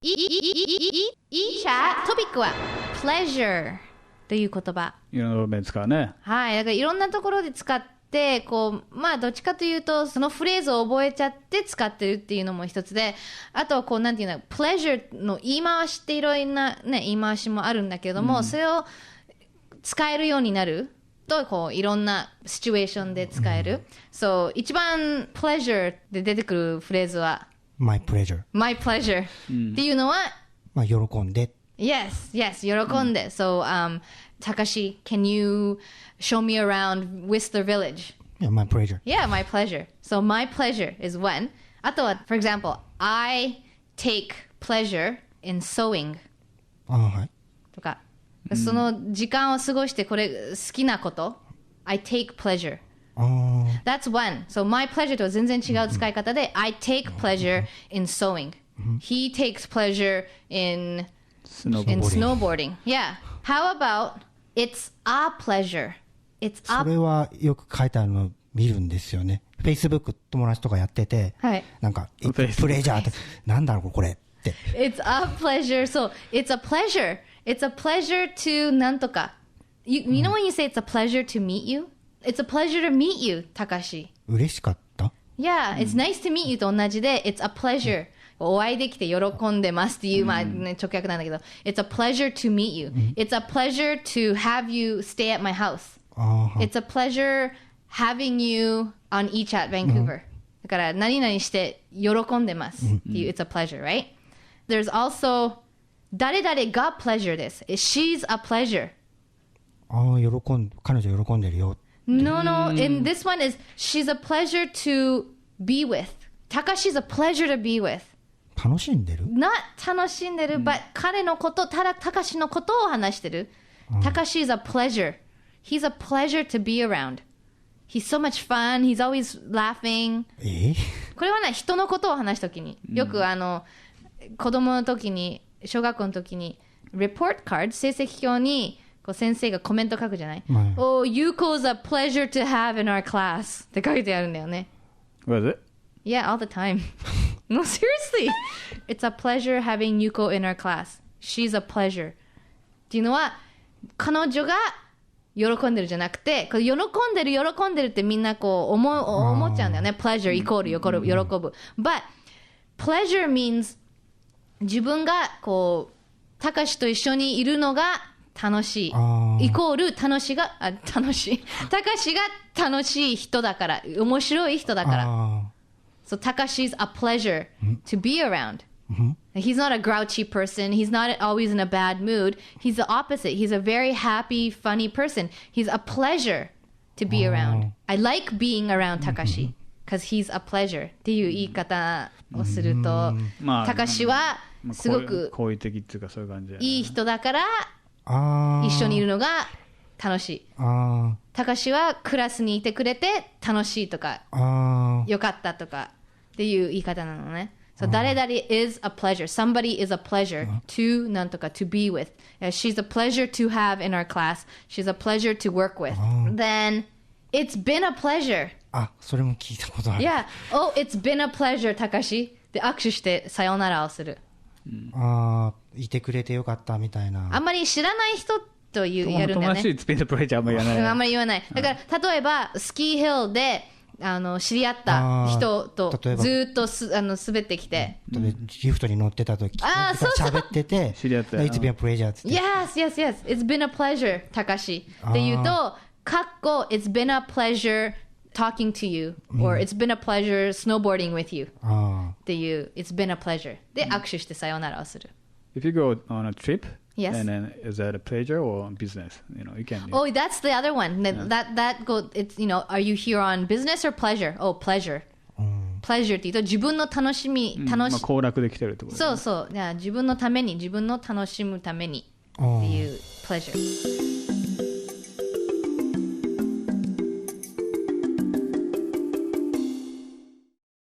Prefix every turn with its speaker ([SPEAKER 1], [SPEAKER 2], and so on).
[SPEAKER 1] eChat トピックは pleasure という言葉。
[SPEAKER 2] いろんな場面使うね。
[SPEAKER 1] はい、だからいろんなところで使ってこう、まあどっちかというとそのフレーズを覚えちゃって使ってるっていうのも一つで、あとはこうなんていうの pleasure の言い回しっていろんなね言い回しもあるんだけども、それを使えるようになるとこういろんなシチュエーションで使える。そう、一番 pleasure で出てくるフレーズは
[SPEAKER 3] My pleasure.
[SPEAKER 1] My pleasure、っていうのは、
[SPEAKER 3] まあ喜んで。
[SPEAKER 1] Yes, 喜んで。So, Takashi, can you show me around Whistler Village?
[SPEAKER 3] Yeah, my pleasure.
[SPEAKER 1] Yeah, my pleasure. So, my pleasure is when. あとは、for example, I take pleasure in sewing.
[SPEAKER 3] はい。
[SPEAKER 1] とか、その時間を過ごしてこれ好きなこと。I take pleasure. That's one. So, my pleasure とは全然違う使い方で、I take pleasure in sewing. He takes pleasure in snowboarding. Yeah. How about it's a pleasure? It's
[SPEAKER 3] それはよく書いてあるの見るんですよね。Facebook 友達とかやってて、
[SPEAKER 1] はい、
[SPEAKER 3] なんか、プレジャーって、なんだろうこれって。
[SPEAKER 1] It's a pleasure. So, it's a pleasure. It's a pleasure to なんとか。You know when you say it's a pleasure to meet you? It's a pleasure to meet you, Takashi.
[SPEAKER 3] 嬉しかった
[SPEAKER 1] Yeah, it's nice to meet you と同じで、it's a pleasure. お会いできて喜んでますっていう、まあね、直訳なんだけど、it's a pleasure to meet you. It's a pleasure to have you stay at my house. It's a pleasure having you on eChat Vancouver. だから何々して喜んでますっていう、it's a pleasure, right? There's also 誰々が pleasure です。She's a pleasure.
[SPEAKER 3] 彼女喜んでるよ。
[SPEAKER 1] No, and this one is she's a pleasure to be with. Takashi's a pleasure to be with.
[SPEAKER 3] 楽しんでる
[SPEAKER 1] Not 楽しんでる、but 彼のこと、Takashi のことを話してる。Takashi's a pleasure. He's a pleasure to be around. He's so much fun. He's always laughing. これはね、人のことを話すときに、よく子供の時に、小学校の時に、report card、成績表に、こう先生がコメント書くじゃない、Oh, Yuko's a pleasure to have in our class って書いてあるんだよね。
[SPEAKER 2] Was it?
[SPEAKER 1] Yeah, all the time. No, seriously. It's a pleasure having Yuko in our class. She's a pleasure. っていうのは、彼女が喜んでるじゃなくて、これ喜んでるってみんなこう思っちゃうんだよね。pleasure イコール喜ぶ。But pleasure means 自分がこう、たかしと一緒にいるのが楽しい。イコールたかしが楽しい人だから、面白い人だから。So Takashi's a pleasure to be around. He's not a grouchy person. He's not always in a bad mood. He's the opposite. He's a very happy, funny person. He's a pleasure to be around. I like being around Takashi because he's a pleasure っていう言い方をすると、Takashi はすごく
[SPEAKER 2] 好意的っていうかそういう感じ。
[SPEAKER 1] いい人だから一緒にいるのが楽しい。Takashi はクラスにいてくれて楽しいとか、よかったとかっていう言い方なのね。So 誰々 is a pleasure. Somebody is a pleasure to なんとか to be with. She's a pleasure to have in our class. She's a pleasure to work with. Then it's been a pleasure.
[SPEAKER 3] それも聞いたことある。
[SPEAKER 1] Yeah. Oh, it's been a pleasure, Takashi. で握手してさよならをする。
[SPEAKER 3] いてくれてよかったみたいな。
[SPEAKER 1] あんまり知らない人とやるんだよね。
[SPEAKER 2] 友達it's been a pleasure あんまり言わない。
[SPEAKER 1] あんまり言わない。だから例えばスキーヒルで知り合った人とずっと滑ってきて、
[SPEAKER 3] リフトに乗ってた時喋ってて、
[SPEAKER 2] 知り合った。
[SPEAKER 3] It's been a pleasure って言って。
[SPEAKER 1] Yes. It's been a pleasure, Takashi. って言うと、It's been a pleasure talking to you, or it's been a pleasure snowboarding with you. っていう、It's been a pleasure. で、握手してさよならをする。
[SPEAKER 2] If you go on a trip,
[SPEAKER 1] yes.
[SPEAKER 2] And then is that a pleasure or business? You can.
[SPEAKER 1] Oh, that's the other one. That go. It's are you here on business or pleasure? Oh, pleasure. Pleasure って言うと自分の楽しみ、
[SPEAKER 2] 行楽できてるってこと。
[SPEAKER 1] そう。自分のために、自分の楽しむためにっていう pleasure。